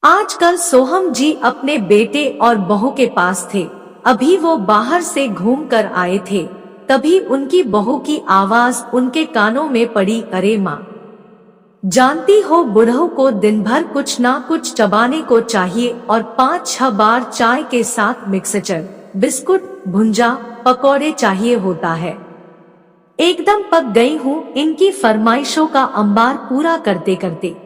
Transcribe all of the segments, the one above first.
आजकल सोहम जी अपने बेटे और बहू के पास थे। अभी वो बाहर से घूम कर आए थे, तभी उनकी बहू की आवाज उनके कानों में पड़ी। अरे माँ, जानती हो बुढ़ऊ को दिन भर कुछ ना कुछ चबाने को चाहिए और 5-6 बार चाय के साथ मिक्सचर, बिस्कुट, भुंजा, पकौड़े चाहिए होता है। एकदम पक गई हूँ इनकी फरमाइशों का अंबार पूरा करते करते।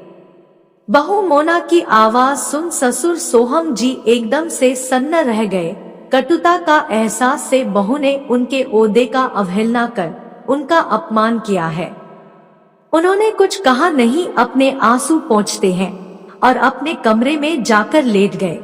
बहू मोना की आवाज सुन ससुर सोहम जी एकदम से सन्न रह गए। कटुता का एहसास से बहू ने उनके ओहदे का अवहेलना कर उनका अपमान किया है। उन्होंने कुछ कहा नहीं, अपने आंसू पोंछते हैं और अपने कमरे में जाकर लेट गए।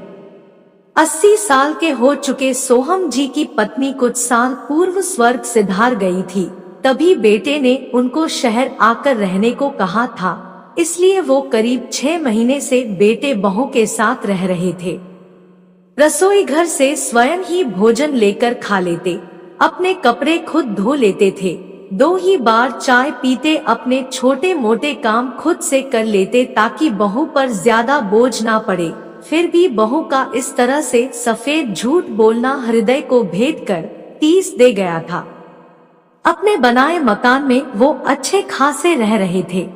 80 साल के हो चुके सोहम जी की पत्नी कुछ साल पूर्व स्वर्ग सिधार गई थी। तभी बेटे ने उनको शहर आकर रहने को कहा था, इसलिए वो करीब 6 महीने से बेटे बहू के साथ रह रहे थे। रसोई घर से स्वयं ही भोजन लेकर खा लेते, अपने कपड़े खुद धो लेते थे, 2 ही बार चाय पीते, अपने छोटे मोटे काम खुद से कर लेते ताकि बहू पर ज्यादा बोझ ना पड़े। फिर भी बहू का इस तरह से सफेद झूठ बोलना हृदय को भेद कर टीस दे गया था। अपने बनाए मकान में वो अच्छे खासे रह रहे थे,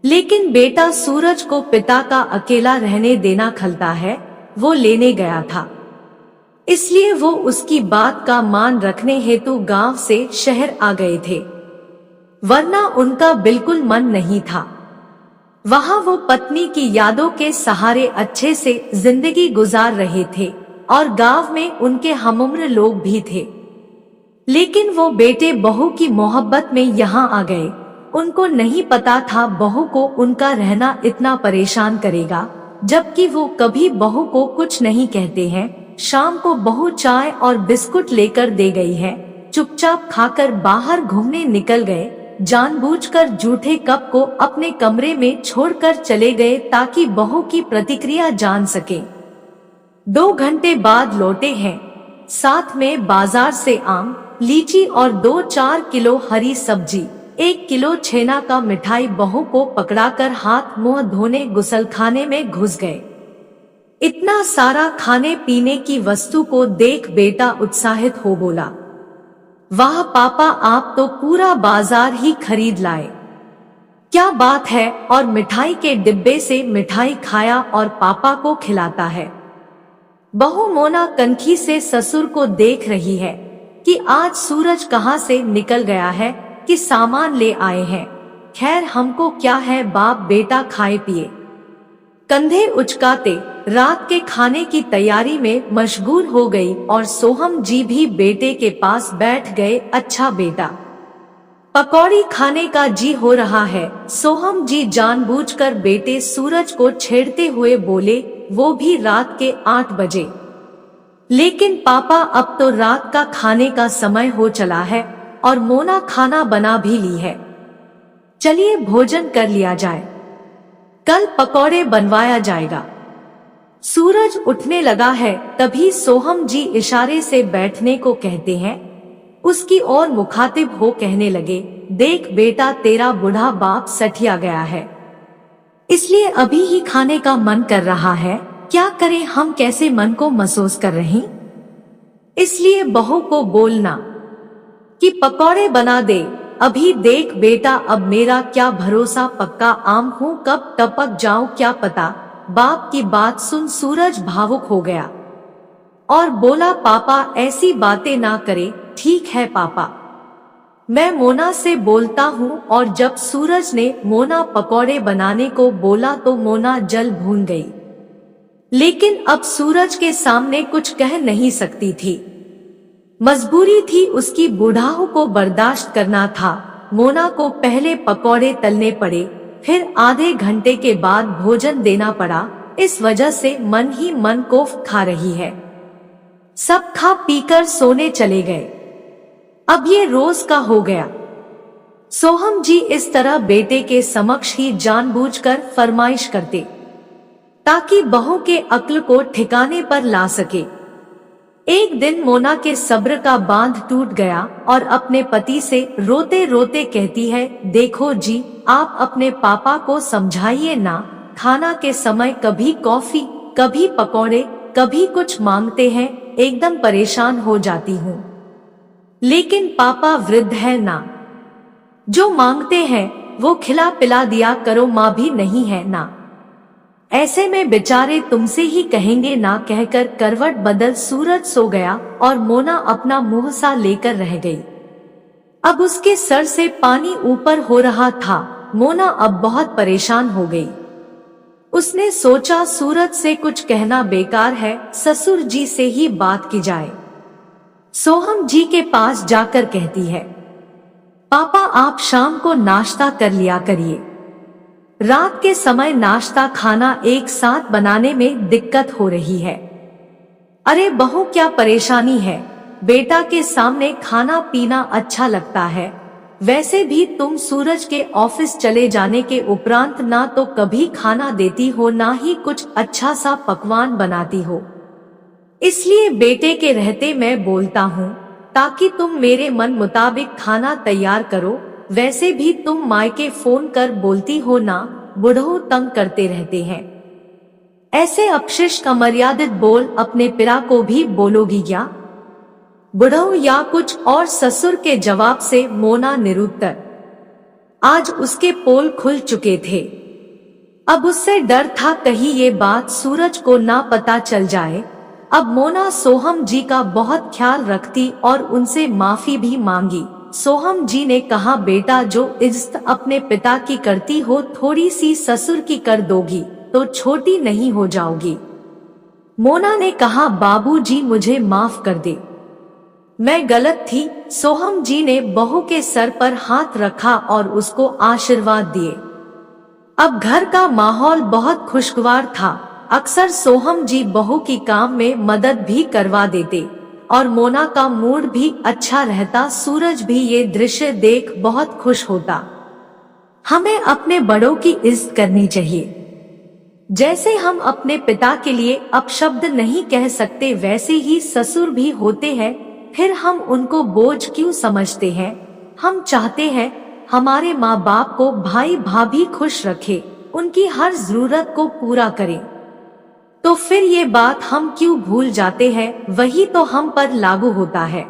लेकिन बेटा सूरज को पिता का अकेला रहने देना खलता है, वो लेने गया था। इसलिए वो उसकी बात का मान रखने हेतु गांव से शहर आ गए थे, वरना उनका बिल्कुल मन नहीं था। वहां वो पत्नी की यादों के सहारे अच्छे से जिंदगी गुजार रहे थे और गांव में उनके हमउम्र लोग भी थे। लेकिन वो बेटे बहू की मोहब्बत में यहाँ आ गए। उनको नहीं पता था बहू को उनका रहना इतना परेशान करेगा, जबकि वो कभी बहू को कुछ नहीं कहते हैं। शाम को बहू चाय और बिस्कुट लेकर दे गई है, चुपचाप खाकर बाहर घूमने निकल गए। जानबूझकर जूठे कप को अपने कमरे में छोड़कर चले गए ताकि बहू की प्रतिक्रिया जान सके। 2 घंटे बाद लौटे हैं, साथ में बाजार से आम, लीची और 2-4 किलो हरी सब्जी, 1 किलो छेना का मिठाई। बहू को पकड़ाकर हाथ मुंह धोने गुसलखाने में घुस गए। इतना सारा खाने पीने की वस्तु को देख बेटा उत्साहित हो बोला, वाह पापा, आप तो पूरा बाजार ही खरीद लाए, क्या बात है। और मिठाई के डिब्बे से मिठाई खाया और पापा को खिलाता है। बहू मोना कनखी से ससुर को देख रही है कि आज सूरज कहाँ से निकल गया है कि सामान ले आए हैं। खैर हमको क्या है, बाप बेटा खाए पिए। कंधे उचकाते रात के खाने की तैयारी में मशगूल हो गई और सोहम जी भी बेटे के पास बैठ गए। अच्छा बेटा, पकौड़ी खाने का जी हो रहा है। सोहम जी जानबूझकर बेटे सूरज को छेड़ते हुए बोले, वो भी रात के 8 बजे। लेकिन पापा अब तो रात का खाने का समय हो चला है और मोना खाना बना भी ली है, चलिए भोजन कर लिया जाए, कल पकौड़े बनवाया जाएगा। सूरज उठने लगा है, तभी सोहम जी इशारे से बैठने को कहते हैं। उसकी ओर मुखातिब हो कहने लगे, देख बेटा, तेरा बूढ़ा बाप सठिया गया है, इसलिए अभी ही खाने का मन कर रहा है। क्या करें, हम कैसे मन को महसूस कर रहे हैं, इसलिए बहू को बोलना कि पकौड़े बना दे। अभी देख बेटा, अब मेरा क्या भरोसा, पक्का आम हूँ, कब टपक जाऊं क्या पता। बाप की बात सुन सूरज भावुक हो गया और बोला, पापा ऐसी बातें ना करे। ठीक है पापा, मैं मोना से बोलता हूँ। और जब सूरज ने मोना पकौड़े बनाने को बोला तो मोना जल भून गई, लेकिन अब सूरज के सामने कुछ कह नहीं सकती थी, मजबूरी थी उसकी, बूढ़ाओं को बर्दाश्त करना था। मोना को पहले पकौड़े तलने पड़े, फिर आधे घंटे के बाद भोजन देना पड़ा। इस वजह से मन ही मन कोफ खा रही है। सब खा पीकर सोने चले गए। अब ये रोज का हो गया। सोहम जी इस तरह बेटे के समक्ष ही जानबूझकर फरमाइश करते ताकि बहू के अक्ल को ठिकाने पर ला सके। एक दिन मोना के सब्र का बांध टूट गया और अपने पति से रोते रोते कहती है, देखो जी, आप अपने पापा को समझाइए ना, खाना के समय कभी कॉफी, कभी पकौड़े, कभी कुछ मांगते हैं, एकदम परेशान हो जाती हूँ। लेकिन पापा वृद्ध है ना, जो मांगते हैं वो खिला पिला दिया करो, माँ भी नहीं है ना। ऐसे में बेचारे तुमसे ही कहेंगे ना, कहकर करवट बदल सूरज सो गया और मोना अपना मुंह सा लेकर रह गई। अब उसके सर से पानी ऊपर हो रहा था। मोना अब बहुत परेशान हो गई। उसने सोचा सूरज से कुछ कहना बेकार है, ससुर जी से ही बात की जाए। सोहम जी के पास जाकर कहती है, पापा आप शाम को नाश्ता कर लिया करिए। रात के समय नाश्ता खाना एक साथ बनाने में दिक्कत हो रही है। अरे बहू क्या परेशानी है, बेटा के सामने खाना पीना अच्छा लगता है। वैसे भी तुम सूरज के ऑफिस चले जाने के उपरांत ना तो कभी खाना देती हो, ना ही कुछ अच्छा सा पकवान बनाती हो। इसलिए बेटे के रहते मैं बोलता हूँ ताकि तुम मेरे मन मुताबिक खाना तैयार करो। वैसे भी तुम मायके फोन कर बोलती हो ना, बुढ़ऊ तंग करते रहते हैं। ऐसे अपशिष्ट अमर्यादित बोल अपने पिता को भी बोलोगी क्या? बुढ़ऊ या कुछ और ससुर के जवाब से मोना निरुत्तर। आज उसके पोल खुल चुके थे। अब उससे डर था कहीं ये बात सूरज को ना पता चल जाए। अब मोना सोहम जी का बहुत ख्याल रखती और उनसे माफी भी मांगी। सोहम जी ने कहा, बेटा जो इज्जत अपने पिता की करती हो थोड़ी सी ससुर की कर दोगी तो छोटी नहीं हो जाओगी। मोना ने कहा, बाबूजी मुझे माफ कर दे, मैं गलत थी। सोहम जी ने बहू के सर पर हाथ रखा और उसको आशीर्वाद दिए। अब घर का माहौल बहुत खुशगवार था। अक्सर सोहम जी बहू की काम में मदद भी करवा देते और मोना का मूड भी अच्छा रहता। सूरज भी ये दृश्य देख बहुत खुश होता। हमें अपने बड़ों की इज्जत करनी चाहिए। जैसे हम अपने पिता के लिए अपशब्द नहीं कह सकते, वैसे ही ससुर भी होते हैं। फिर हम उनको बोझ क्यों समझते हैं? हम चाहते हैं हमारे माँ बाप को भाई भाभी खुश रखे, उनकी हर जरूरत को पूरा करें। तो फिर ये बात हम क्यों भूल जाते हैं? वही तो हम पर लागू होता है।